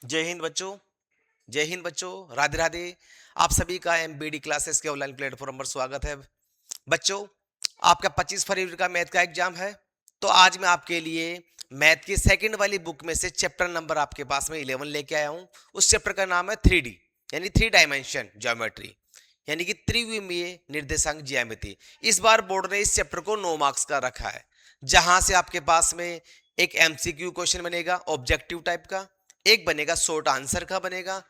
जय हिंद बच्चों। जय हिंद बच्चों। राधे राधे। आप सभी का एमबीडी क्लासेस के ऑनलाइन प्लेटफॉर्म पर स्वागत है। बच्चों, आपका 25 फरवरी का मैथ का एग्जाम है। तो आज मैं आपके लिए मैथ की सेकंड वाली बुक में से चैप्टर नंबर आपके पास में 11 लेके आया हूं। उस चैप्टर का नाम है 3D, यानी 3 डायमेंशन ज्योमेट्री, यानी कि त्रिविमीय निर्देशांक ज्यामिति। इस बार बोर्ड ने इस चैप्टर को 9 मार्क्स का रखा है, जहां से आपके पास में एक एमसीक्यू क्वेश्चन बनेगा ऑब्जेक्टिव टाइप का, एक बनेगा शॉर्ट आंसर का बनेगा,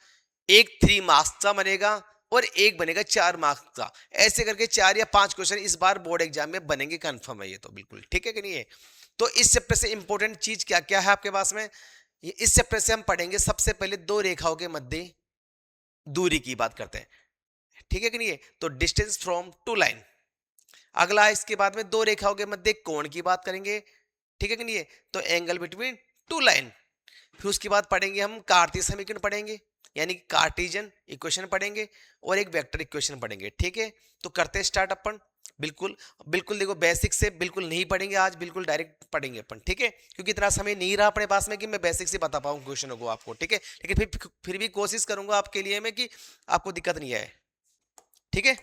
एक 3 मार्क्स का बनेगा और एक बनेगा 4 मार्क्स का। ऐसे करके 4 या 5 क्वेश्चन इस बार बोर्ड एग्जाम में बनेंगे, कंफर्म है ये तो बिल्कुल ठीक है कि नहीं है। तो इस चैप्टर से इंपॉर्टेंट चीज क्या क्या है आपके पास में, इस चैप्टर से हम पढ़ेंगे सबसे पहले दो रेखाओं के मध्य दूरी की बात करते हैं, ठीक है कि नहीं है। तो डिस्टेंस फ्रॉम टू लाइन। अगला इसके बाद में दो रेखाओं के मध्य कोण की बात करेंगे, ठीक है कि नहीं है। तो एंगल बिटवीन टू लाइन। फिर उसके बाद पढ़ेंगे हम कार्तीय समीकरण पढ़ेंगे, यानी कि कार्टिजन इक्वेशन पढ़ेंगे और एक वेक्टर इक्वेशन पढ़ेंगे, ठीक है। तो करते हैं स्टार्ट अपन। बिल्कुल बिल्कुल देखो, बेसिक से बिल्कुल नहीं पढ़ेंगे आज, बिल्कुल डायरेक्ट पढ़ेंगे अपन, ठीक है। क्योंकि इतना समय नहीं रहा अपने पास में कि मैं बेसिक से बता पाऊँ क्वेश्चनों को आपको, ठीक है। लेकिन फिर भी कोशिश करूंगा आपके लिए मैं कि आपको दिक्कत नहीं आए, ठीक है।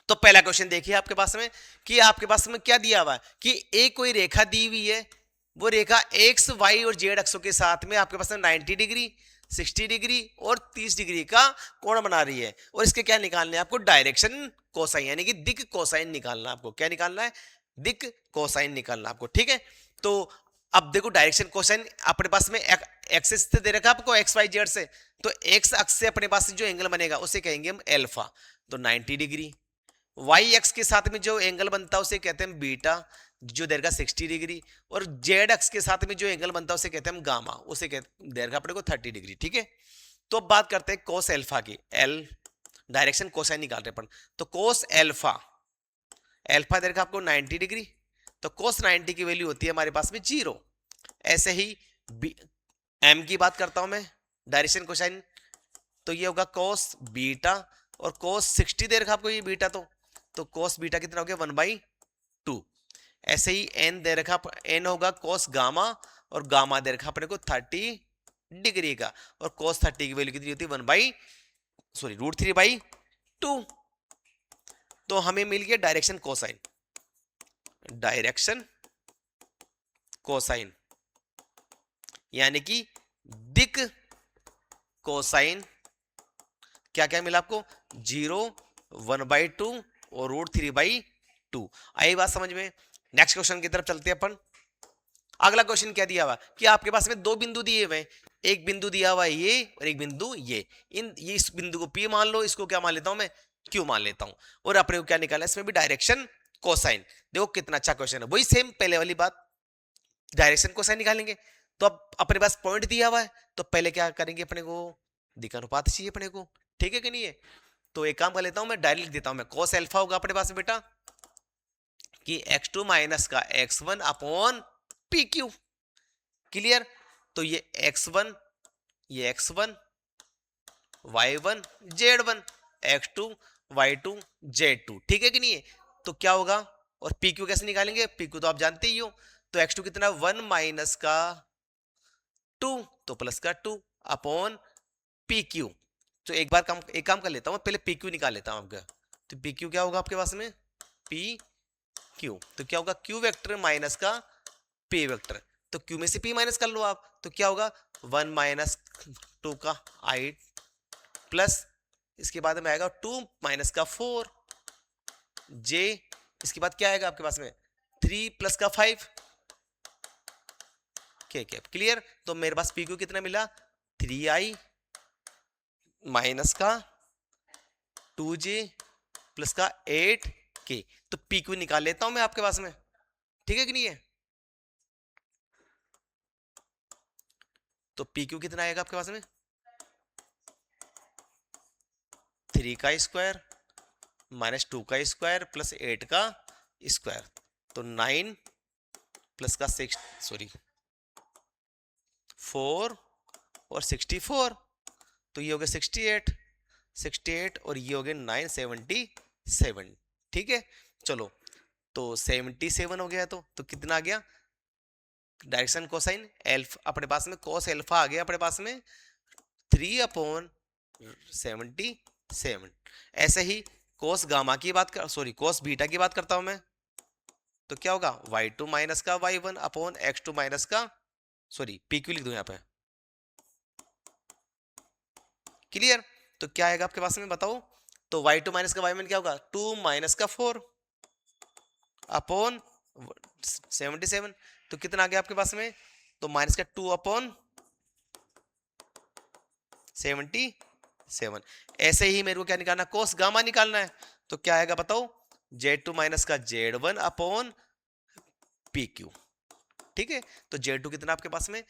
तो पहला क्वेश्चन देखिए आपके पास में कि आपके पास में क्या दिया हुआ है कि एक कोई रेखा दी हुई है, वो रेखा एक्स वाई और जेड अक्षों के साथ में आपके पास में 90 डिग्री, 60 डिग्री और 30 डिग्री का कोण बना रही है। और इसके क्या निकालने हैं आपको, डायरेक्शन कोसाइन, यानी कि दिक कोसाइन निकालना। आपको क्या निकालना है, दिक कोसाइन निकालना आपको, ठीक है। तो अब देखो डायरेक्शन कोसाइन अपने पास में एक्सिस से दे रखा आपको, एक्स वाई जेड से। तो एक्स अक्ष से अपने पास जो एंगल बनेगा उसे कहेंगे हम एल्फा, तो 90 डिग्री। वाई एक्स के साथ में जो एंगल बनता है उसे कहते हैं बीटा, जो देगा 60 डिग्री। और जेड एक्स के साथ में जो एंगल बनता है उसे कहते हैं गामा, उसे देगा अपने को 30 डिग्री, ठीक है। तो अब बात करते हैं कोस एल्फा की। एल डायरेक्शन कोसाइन निकाल रहे अपन, तो कोस एल्फा, एल्फा देगा आपको 90 डिग्री। तो कोस 90 की वैल्यू होती है हमारे पास में 0। ऐसे ही एम की बात करता हूं मैं, डायरेक्शन कोसाइन। तो ये होगा कोस बीटा, और कोस 60 दे रखा आपको ये बीटा, तो कोस बीटा कितना हो गया 1/2। ऐसे ही एन दे रखा, एन होगा कोस गामा, और गामा दे रखा अपने को 30 डिग्री का। और कोस 30 की वैल्यू कितनी होती है √3/2। तो हमें मिल गया डायरेक्शन कोसाइन, डायरेक्शन कोसाइन यानी कि दिक कोसाइन। क्या क्या मिला आपको, 0, 1/2 और √3/2। आई बात समझ में। नेक्स्ट क्वेश्चन की तरफ चलते हैं अपन। अगला क्वेश्चन क्या दिया हुआ कि आपके पास में दो बिंदु दिए हुए हैं, एक बिंदु दिया हुआ है ये और एक बिंदु ये। इस बिंदु को P मान लो, इसको क्या मान लेता हूं मैं, Q मान लेता हूं। और अपने को क्या निकालना है, इसमें भी डायरेक्शन कोसाइन। देखो कितना अच्छा क्वेश्चन है, वही सेम पहले वाली बात, डायरेक्शन कोसाइन निकालेंगे। तो अब अपने पास पॉइंट दिया हुआ है, तो पहले क्या करेंगे, अपने को दिक्कत चाहिए अपने को, ठीक है कि नहीं है। तो एक काम कर लेता हूं मैं, डायरेक्ट लिख देता हूं मैं। कोस एल्फा होगा अपने पास बेटा कि x2 माइनस का x1 upon P Q. Clear. तो ये x1, ये x1 y1 z1, x2 y2 z2, ठीक है कि नहीं है। तो क्या होगा, और पी क्यू कैसे निकालेंगे, पी क्यू तो आप जानते ही हो। तो x2 कितना 1 माइनस का 2, तो प्लस का 2 अपॉन पी क्यू। तो एक काम कर लेता हूं, पहले पी क्यू निकाल लेता हूं आपका। तो पी क्यू क्या होगा आपके पास में, पी क्यू, तो क्या होगा क्यू वेक्टर माइनस का पी वेक्टर। तो क्यू में से पी माइनस कर लो आप, तो क्या होगा 1 माइनस 2 का 8 प्लस, इसके बाद में आएगा 2 माइनस का 4 जे, इसके बाद क्या आएगा आपके पास में 3 प्लस का 5 के। क्लियर। तो मेरे पास पी क्यू कितना मिला, 3i माइनस का 2j प्लस का 8k। तो पी क्यू निकाल लेता हूं मैं आपके पास में, ठीक है कि नहीं है। तो पी क्यू कितना आएगा आपके पास में, 3 का स्क्वायर माइनस 2 का स्क्वायर प्लस 8 का स्क्वायर। तो 9 प्लस का 4 और 64, तो ये हो गया 68 और ये हो गया 977, ठीक है। चलो, तो 77 हो गया, तो कितना आ गया डायरेक्शन कोसाइन एल्फा अपने पास में, कोस एल्फा आ गया अपने पास में 3/77। ऐसे ही कोस गामा की बात कर, सॉरी कोस बीटा की बात करता हूं मैं, तो क्या होगा y2 माइनस का y1 अपॉन x2 माइनस का, सॉरी pq लिख दूं यहाँ पे। क्लियर? तो क्या आएगा आपके पास में बताओ, तो y2 माइनस का y1 क्या होगा 2 माइनस का 4 अपॉन 77। तो कितना आ गया आपके पास में, तो माइनस का 2 अपॉन 77। ऐसे ही मेरे को क्या निकालना, कोस गामा निकालना है। तो क्या आएगा बताओ, Z2 माइनस का Z1 अपॉन PQ। ठीक है, तो Z2 कितना आपके पास में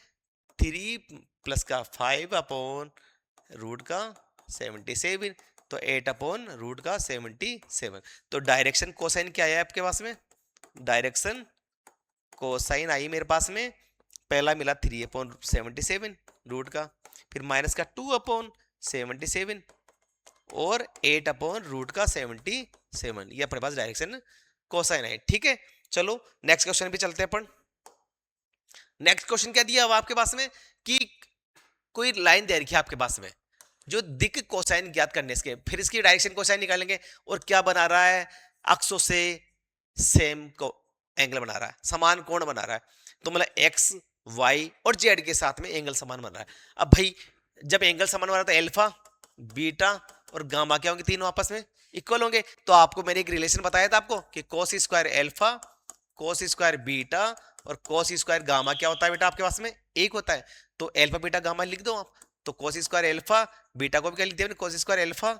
3 प्लस का 5 अपॉन रूट का 77, तो 8 अपॉन रूट का 77। तो डायरेक्शन कोसाइन क्या है आपके पास में, डायरेक्शन कोसाइन आई मेरे पास में, पहला मिला 3/77 रूट का, फिर माइनस का 2/77 और 8/√का 77, ये अपने पास डायरेक्शन कोसाइन है। ठीक है, चलो नेक्स्ट क्वेश्चन पे चलते हैं अपन। नेक्स्ट क्वेश्चन क्या दिया हुआ आपके पास में कि कोई लाइन दे रखी है आपके पास में, जो दिक कोसाइन ज्ञात करने से फिर इसकी डायरेक्शन कोसाइन निकालेंगे, और क्या बना रहा है, अक्षों से सेम को एंगल बना रहा है, समान कोण बना रहा है। तो मतलब एक्स वाई और जेड के साथ में एंगल समान बन रहा है। अब भाई जब एंगल समान बन रहा है तो एल्फा बीटा और गामा क्या होंगे, तीनों आपस में इक्वल होंगे। तो आपको मैंने एक रिलेशन बताया था आपको कि कोस square alpha, cos square beta और कोस स्क्वायर गामा क्या होता है बेटा आपके पास में, एक होता है। तो एल्फा बीटा गामा लिख दो आप, तो कोस स्क्वायर एल्फा, बीटा को भी क्या लिख दिया कोस स्क्वायर एल्फा,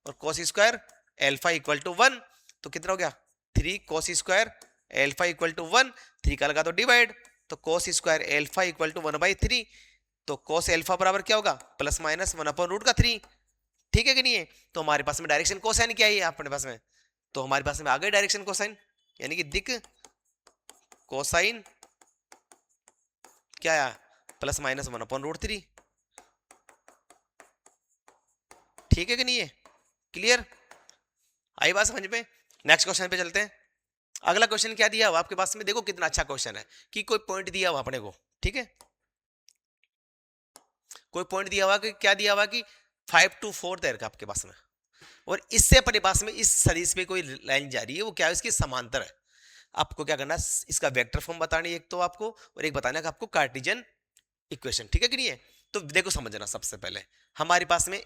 और cos square alpha equal to 1। तो कितना हो गया 3 cos square alpha equal to 1, 3 का लगा दो डिवाइड, तो cos square alpha equal to 1/3। तो कोस एल्फा बराबर क्या होगा प्लस माइनस 1/√3। ठीक है कि नहीं है? तो हमारे पास में डायरेक्शन कोसाइन क्या है अपने पास में, तो हमारे पास में आ गए डायरेक्शन कोसाइन, यानी कि दिक कोसाइन क्या है प्लस माइनस 1/√3। ठीक है कि नहीं है? क्लियर? आई बात समझ में? नेक्स्ट क्वेश्चन पे चलते हैं। अगला क्वेश्चन क्या दिया हुआ आपके पास में, देखो कितना अच्छा क्वेश्चन है कि कोई पॉइंट दिया हुआ अपने को। ठीक है, कोई पॉइंट दिया हुआ कि क्या दिया हुआ कि 5 to 4 तैर का आपके पास में, और इससे अपने पास में इस सदिश पे कोई लाइन जा रही है, वो क्या है इसकी समांतर है। आपको क्या करना है, इसका वेक्टर फॉर्म बतानी है एक तो आपको, और एक बताना है आपको कार्टेशियन इक्वेशन। ठीक है कि नहीं है? तो देखो समझना, सबसे पहले हमारे पास में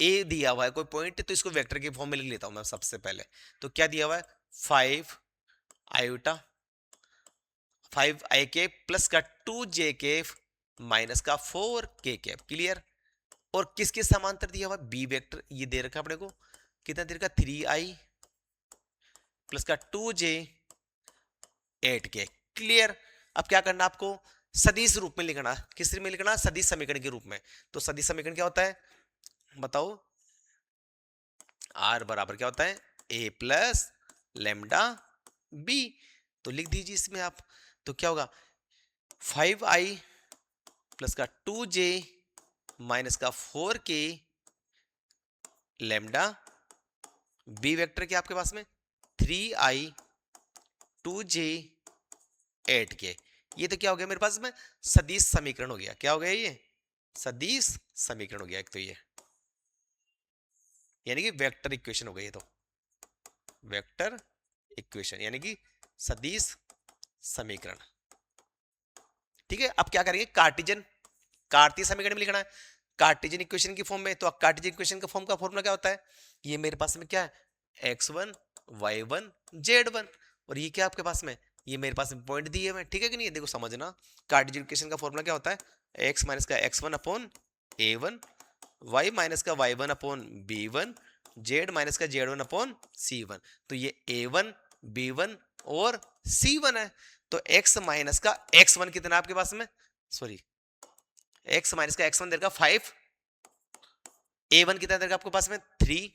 ए दिया हुआ है कोई पॉइंट, तो इसको वेक्टर के फॉर्म में लिख लेता हूं मैं सबसे पहले। तो क्या दिया हुआ है 5 आयोटा 5i के प्लस का 2j के माइनस का 4k कैप। क्लियर? और किसके समांतर दिया हुआ बी वेक्टर, ये दे रखा अपने को, कितना दे रखा 3i प्लस का 2j 8k। क्लियर? अब क्या करना आपको, सदिश रूप में लिखना। किस रूप में लिखना, सदिश समीकरण के रूप में। तो सदिश समीकरण क्या होता है बताओ, आर बराबर क्या होता है ए प्लस लेमडा बी। तो लिख दीजिए इसमें आप, तो क्या होगा 5i प्लस का 2j माइनस का 4k लेमडा बी वेक्टर क्या आपके पास में 3i 2j 8k। ये तो क्या हो गया मेरे पास में सदिश समीकरण हो गया। क्या हो गया ये सदिश समीकरण हो गया एक तो ये, यानी कि वेक्टर इक्वेशन हो गई। ये तो वेक्टर इक्वेशन यानी कि सदिश समीकरण। ठीक है, अब क्या करेंगे कार्टेशियन, कार्तीय समीकरण में लिखना है कार्टेशियन इक्वेशन की फॉर्म में। तो कार्टेशियन इक्वेशन का फॉर्म का फॉर्मूला क्या होता है, ये मेरे पास में क्या है x1 y1 z1, और ये क्या आपके पास में, ये मेरे पास में पॉइंट दिए हुए। ठीक है कि नहीं? देखो समझना, कार्टेशियन इक्वेशन का फॉर्मूला क्या होता है x माइनस का x1 upon a1, y minus का y1 upon b1, z minus का z1 अपॉन c1। तो ये a1 b1 और c1 है। तो x माइनस का x1 कितना आपके पास में, सॉरी x माइनस का x1 देगा 5, a1 कितना देगा आपके पास में 3,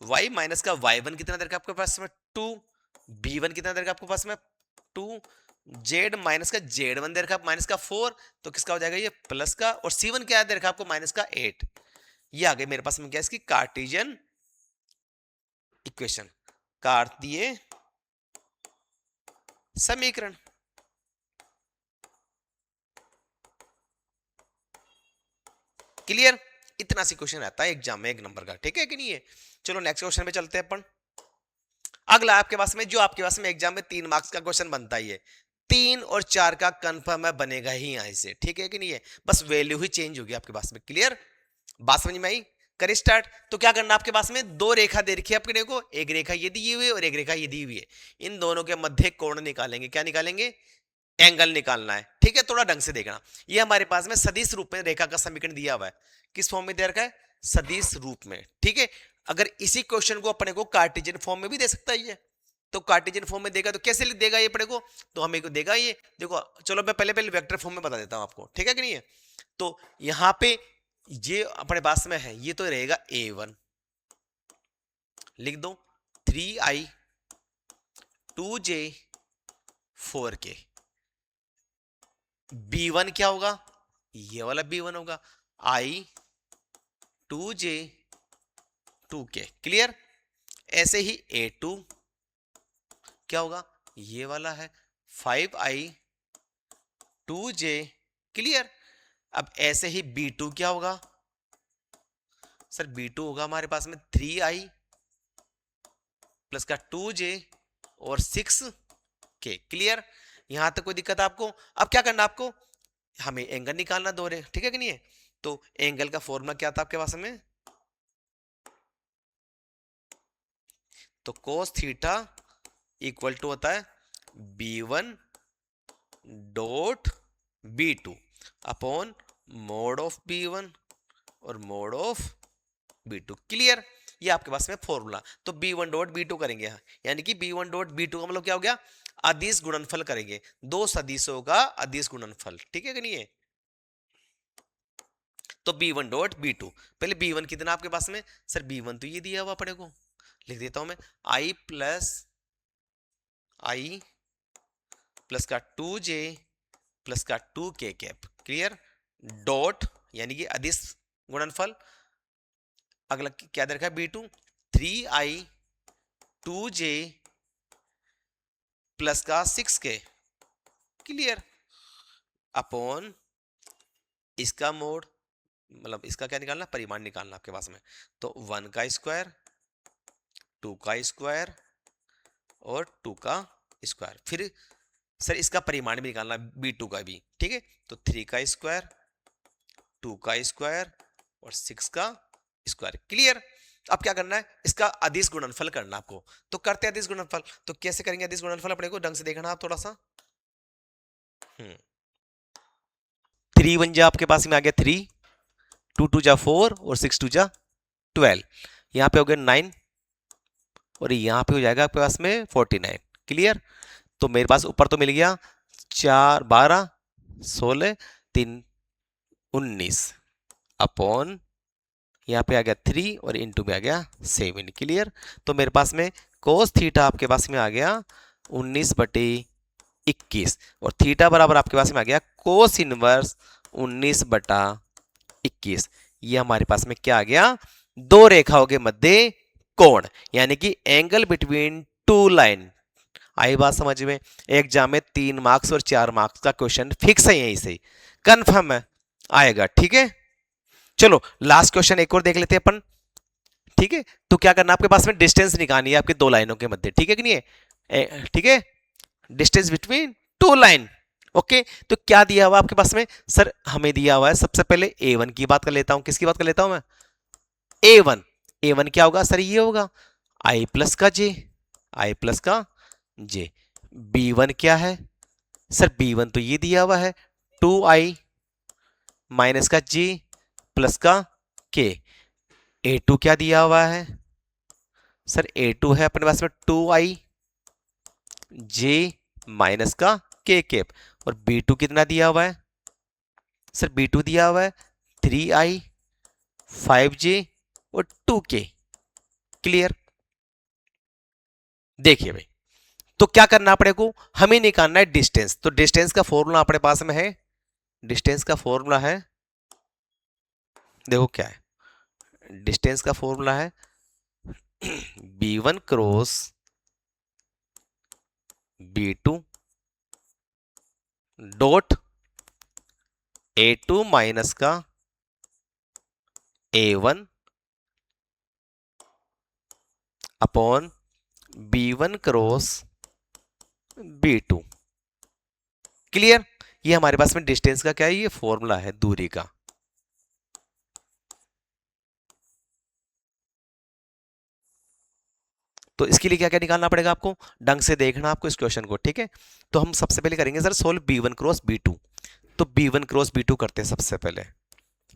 y माइनस का y1 कितना देगा आपके पास में 2, b1 कितना देगा आपके पास में 2, z माइनस का z1 दे रखा माइनस का 4, तो किसका हो जाएगा ये प्लस का, और c1 क्या दे रखा आपको माइनस का 8। ये आ गई मेरे पास में क्या इसकी कार्टेशियन इक्वेशन, कार्तीय समीकरण। क्लियर? इतना सी क्वेश्चन रहता है एग्जाम में 1 नंबर का, ठीक है कि नहीं है? चलो नेक्स्ट क्वेश्चन पे चलते हैं अपन। अगला आपके पास में जो आपके पास में एग्जाम में 3 मार्क्स का क्वेश्चन बनता ही है, 3 और 4 का कंफर्म है, बनेगा ही यहां से, ठीक है कि नहीं है? बस वैल्यू ही चेंज होगी आपके पास में। क्लियर? बात समझ में आई? करें स्टार्ट। तो क्या करना आपके पास में, दो रेखा दे रखी है आपके को, एक रेखा ये दी हुई है और एक रेखा ये दी हुई है। इन दोनों के मध्य कोण निकालेंगे। क्या निकालेंगे? एंगल निकालना है, ठीक है? थोड़ा ढंग से देखना। ये हमारे पास में सदिश रूप में रेखा का समीकरण दिया हुआ है। किस फॉर्म में दे रखा है? सदिश रूप में, ठीक है? अगर इसी क्वेश्चन को अपने को कार्टेशियन फॉर्म में भी दे सकता है ये, तो कार्टेशियन फॉर्म में देगा तो कैसे लिख देगा ये अपने को? तो हमें को देगा ये, देखो चलो मैं पहले पहले वेक्टर फॉर्म में बता देता हूं आपको, ठीक है कि नहीं है? तो यहां पे ये अपने पास में है, ये तो रहेगा a1, लिख दो 3i 2j 4k। b1 क्या होगा? ये वाला b1 होगा, i 2j 2k। क्लियर? ऐसे ही a2 क्या होगा? ये वाला है 5i 2j। क्लियर? अब ऐसे ही b2 क्या होगा? सर b2 होगा हमारे पास में 3i प्लस का 2j और 6k। क्लियर? यहां तक कोई दिक्कत है आपको? अब क्या करना आपको, हमें एंगल निकालना दो रे, ठीक है कि नहीं है? तो एंगल का फॉर्मूला क्या था आपके पास में? तो cos थीटा इक्वल टू होता है b1 dot b2 upon mode of b1 और मोड ऑफ b2। क्लियर? ये आपके पास में फॉर्मूला। तो b1 डॉट b2 करेंगे यहाँ, यानी कि b1 डॉट b2 का मतलब क्या हो गया? अदिश गुणनफल करेंगे, दो सदिशों का अदिश गुणनफल, ठीक है कि नहीं है? तो b1 डॉट b2, पहले b1 कितना आपके पास में? सर b1 तो ये दिया हुआ अपने को, लिख देता हूं मैं i प्लस का 2j प्लस का 2k कैप। क्लियर? डॉट यानी कि अदिश गुणनफल, अगला क्या दे रखा है? b2 3i 2j प्लस का 6k। क्लियर? अपॉन इसका मोड, मतलब इसका क्या निकालना? परिमाण निकालना आपके पास में। तो 1 का स्क्वायर 2 का स्क्वायर और 2 का स्क्वायर, फिर सर इसका परिमाण भी निकालना b2 का भी, ठीक है? तो 3 का स्क्वायर 2 का स्क्वायर और 6 का स्क्वायर। क्लियर? अब क्या करना है? इसका अदिश गुणनफल करना आपको। तो करते हैं अदिश गुणनफल। तो कैसे करेंगे अदिश गुणनफल? अपने को ढंग से देखना आप थोड़ा सा। 3 1 जा आपके पास में आ गया 3, 2 2 जा 4 और 6 2 जा 12। यहाँ पे हो गया 9 और यहाँ पे हो जाएगा आपके पास में 49। क्लियर? तो मेरे पास ऊपर तो मिल गया 4 12 16 3 19 अपॉन यहाँ पे आ गया 3 और इनटू में आ गया 7। क्लियर? तो मेरे पास में कोस थीटा आपके पास में आ गया 19/21 और थीटा बराबर आपके पास में आ गया कोस इनवर्स 19/21। ये हमारे पास में क्या आ गया? दो रेखाओं के मध्य कोण, यानी कि एंगल बिटवीन टू लाइन। आई बात समझ में? एग्जाम में 3 मार्क्स और 4 मार्क्स का क्वेश्चन फिक्स है, यहीं से कंफर्म है आएगा, ठीक है? चलो लास्ट क्वेश्चन एक और देख लेते हैं अपन, ठीक है? तो क्या करना आपके पास में, डिस्टेंस निकालनी है आपके दो लाइनों के मध्य, ठीक है कि नहीं है? ठीक है, distance between two line. Okay, तो क्या दिया हुआ आपके पास में? सर हमें दिया हुआ है, सबसे पहले a1 की बात कर लेता हूं। किसकी बात कर लेता हूं मैं? a1 क्या होगा सर? ये होगा i प्लस का j, i प्लस का j। b1 क्या है सर? b1 तो ये दिया हुआ है 2i माइनस का j प्लस का k। a2 क्या दिया हुआ है सर? a2 है अपने पास में 2i j माइनस का k कैप। और b2 कितना दिया हुआ है सर? b2 दिया हुआ है 3i 5j और 2k। क्लियर? देखिए भाई, तो क्या करना अपने को, हमें निकालना है डिस्टेंस। तो डिस्टेंस का फॉर्मूला अपने पास में है, डिस्टेंस का फॉर्मूला है, देखो क्या है डिस्टेंस का फॉर्मूला है b1 cross b2 dot a2 minus का A1 upon B1 cross B2। Clear? ये हमारे पास में डिस्टेंस का क्या है, ये फॉर्मूला है दूरी का। तो इसके लिए क्या क्या निकालना पड़ेगा आपको, ढंग से देखना आपको इस क्वेश्चन को, ठीक है। तो हम सबसे पहले करेंगे sir solve B1 cross B2। तो B1 क्रॉस B2 करते हैं सबसे पहले,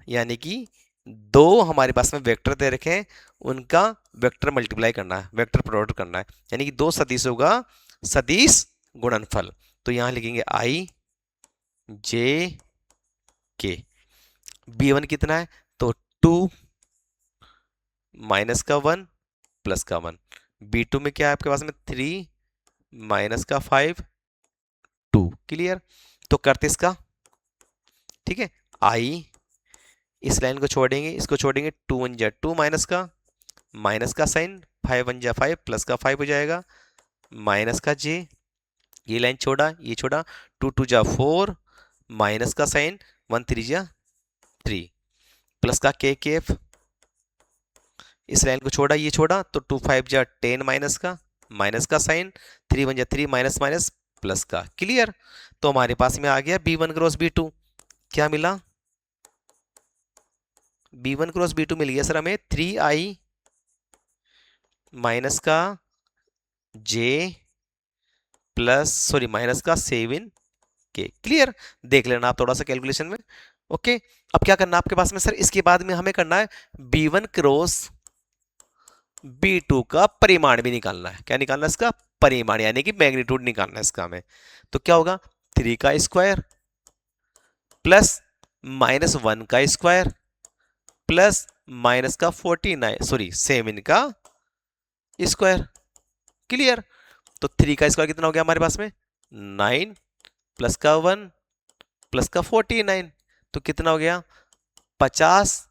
यानी कि दो हमारे पास में वेक्टर दे रखे हैं, उनका वेक्टर मल्टीप्लाई करना है, वेक्टर प्रोडक्ट करना है, यानी कि दो सदिशों का सदिश गुणनफल। तो यहां लिखेंगे I J K। B1 कितना है, तो 2 माइनस का 1 प्लस का 1। B2 में क्या है आपके पास में 3 माइनस का 5 2। क्लियर? तो करते इसका, ठीक है। I इस लाइन को छोड़ेंगे, इसको छोड़ेंगे, 2 1 जा 2 माइनस का साइन, 5 1 जा 5 प्लस का 5 हो जाएगा, माइनस का j, ये लाइन छोड़ा ये छोड़ा, 2 2 जा 4 माइनस का साइन, 1 3 जा 3 प्लस का k केफ, इस लाइन को छोड़ा ये छोड़ा, तो 2 5 जा 10 माइनस का साइन, 3 1 जा 3 माइनस माइनस प्लस का। क्लियर? तो हमारे पास में आ गया B1 क्रॉस B2। क्या मिला, B1 क्रॉस B2 मिल गया सर हमें 3i माइनस का j प्लस सॉरी माइनस का 7k। क्लियर? देख लेना आप थोड़ा सा कैलकुलेशन में। ओके, अब क्या करना है आपके पास में सर, इसके बाद में हमें करना है B1 क्रॉस B2 का परिमाण भी निकालना है। क्या निकालना है इसका, परिमाण, यानी कि मैग्नीट्यूड निकालना है इसका हमें। तो क्या होगा, 3 का स्क्वायर प्लस माइनस 1 का स्क्वायर प्लस माइनस का 49 सॉरी 7 का स्क्वायर। क्लियर? तो 3 का स्क्वायर कितना हो गया हमारे पास में, 9 प्लस का 1 प्लस का 49, तो कितना हो गया 50,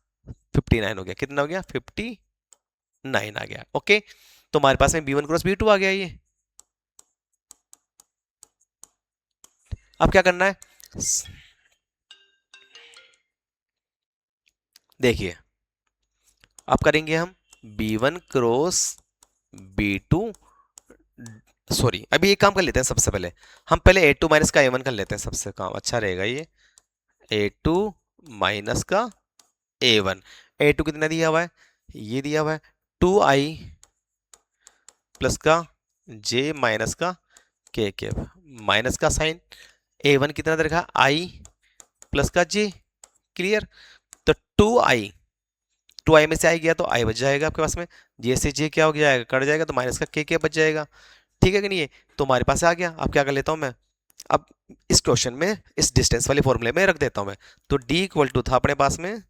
59 हो गया। कितना हो गया 59 आ गया। ओके, तो हमारे पास में B1 क्रॉस B2 आ गया ये। अब क्या करना है, देखिए अब करेंगे हम B1 क्रॉस B2, सॉरी अभी एक काम कर लेते हैं, सबसे पहले हम पहले A2 माइनस का A1 कर लेते हैं, सबसे काम अच्छा रहेगा ये। A2 माइनस का A1, A2 कितना दिया हुआ है, ये दिया हुआ है 2i प्लस का j माइनस का k माइनस का साइन, A1 कितना दे रखा i प्लस का j। क्लियर? तो 2i में से आई गया तो i बच जाएगा आपके पास में, j से j क्या हो जाएगा, कट जाएगा, तो माइनस का k बच जाएगा। ठीक है कि नहीं, है तो हमारे पास आ गया। अब क्या कर लेता हूं मैं, अब इस क्वेश्चन में इस डिस्टेंस वाले फॉर्मूले में रख देता हूं मैं। तो d इक्वल टू था अपने पास में,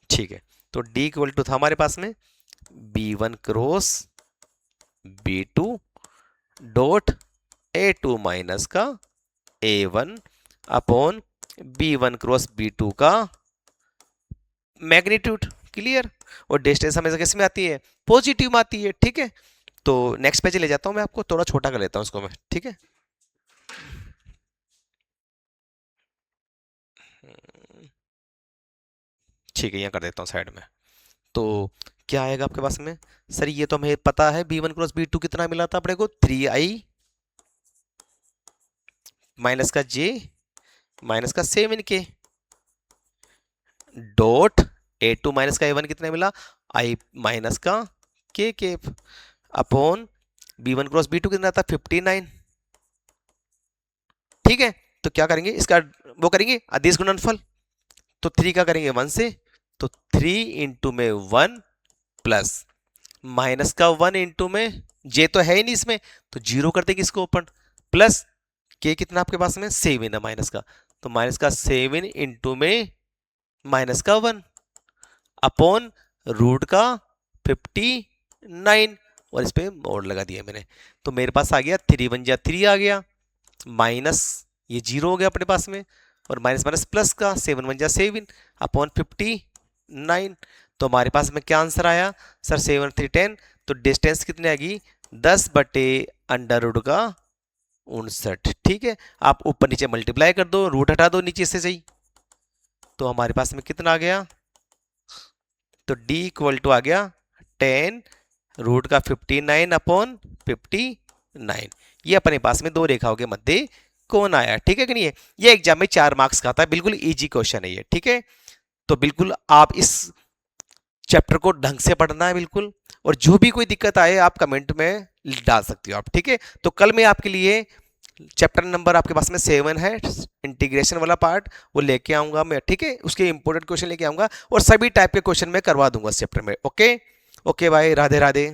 ठीक है, तो d इक्वल टू था हमारे पास में B1 cross B2 dot A2 minus का A1 upon B1 cross B2 का मैग्नीट्यूड। क्लियर? और डिस्टेंस हमेशा किस में आती है, पॉजिटिव में आती है। ठीक है, तो नेक्स्ट पेज ले जाता हूं मैं, आपको थोड़ा छोटा कर लेता हूं इसको मैं, ठीक है। ठीक है, यहाँ कर देता हूँ साइड में। तो क्या आएगा आपके पास में सर, ये तो हमें पता है B1 क्रॉस B2 कितना मिला था अपने को, 3i माइनस का j माइनस का 7k डॉट A2 माइनस का A1 कितना मिला, i माइनस का k upon B1 cross B2 कितना था 59। ठीक है, तो क्या करेंगे इसका, वो करेंगे अदिश गुणनफल। तो 3 का करेंगे 1 से, तो 3 इंटू में 1 प्लस माइनस का 1 इंटू में जे तो है ही नहीं इसमें, तो जीरो कर देंगे इसको ओपन, प्लस के कितना आपके पास में 7 है माइनस का, तो माइनस का 7 इंटू में माइनस का 1 अपॉन रूट का 59, और इस पे मोड़ लगा दिया मैंने। तो मेरे पास आ गया 3 1 जा 3 आ गया, माइनस ये जीरो हो गया अपने पास में, और माइनस माइनस प्लस का 7 1 जा 7 अपॉन 59। तो हमारे पास में क्या आंसर आया सर, 7 3 10। तो डिस्टेंस कितनी आएगी, 10 बटे अंडर रूट का 59। ठीक है, आप ऊपर नीचे मल्टीप्लाई कर दो, रूट हटा दो नीचे से सही, तो हमारे पास में कितना आ गया, तो d इक्वल टू आ गया 10 रूट का 59 अपॉन 59। ये अपने पास में दो रेखाओं के मध्य कौन आया। ठीक है कि नहीं है, ये एग्जाम में 4 मार्क्स का था, बिल्कुल इजी क्वेश्चन है ये। ठीक है, तो बिल्कुल आप इस चैप्टर को ढंग से पढ़ना है बिल्कुल, और जो भी कोई दिक्कत आए आप कमेंट में डाल सकती हो आप। ठीक है, तो कल मैं आपके लिए चैप्टर नंबर आपके पास में 7 है, इंटीग्रेशन वाला पार्ट, वो लेके आऊंगा मैं। ठीक है, उसके इंपोर्टेंट क्वेश्चन लेके आऊंगा और सभी टाइप के क्वेश्चन मैं करवा दूंगा इस चैप्टर में। ओके ओके भाई, राधे राधे।